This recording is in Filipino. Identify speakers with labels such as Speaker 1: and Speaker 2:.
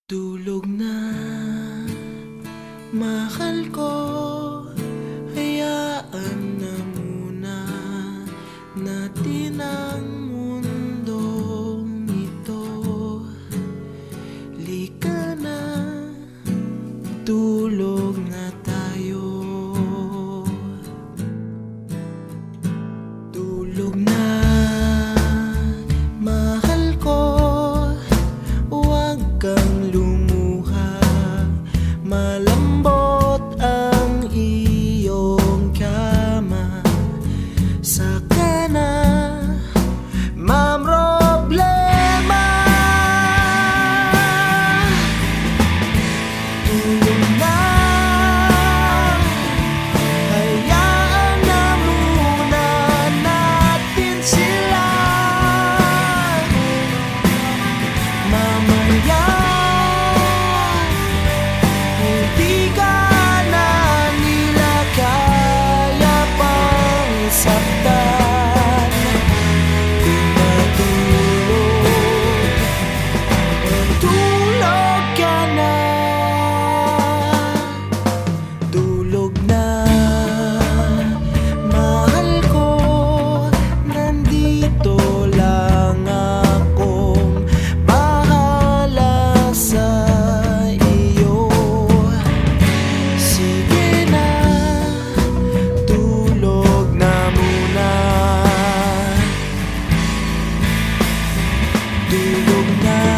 Speaker 1: Tulog na, mahal ko. Hayaan na muna natin ang mundong ito. Lika na, tulog na tayo. Tulog na, mahal ko. Huwag kang lumuha, malambot ang iyong kama. Saka na mamroblema. Tulog na, hayaan na muna natin sila. Mamaya hindi ka na nila kaya pang saktan. Tulog ka na, tulog na, mahal ko. Nandito lang akong bahala sa iyo. Sige na, tulog na muna. Tulog na.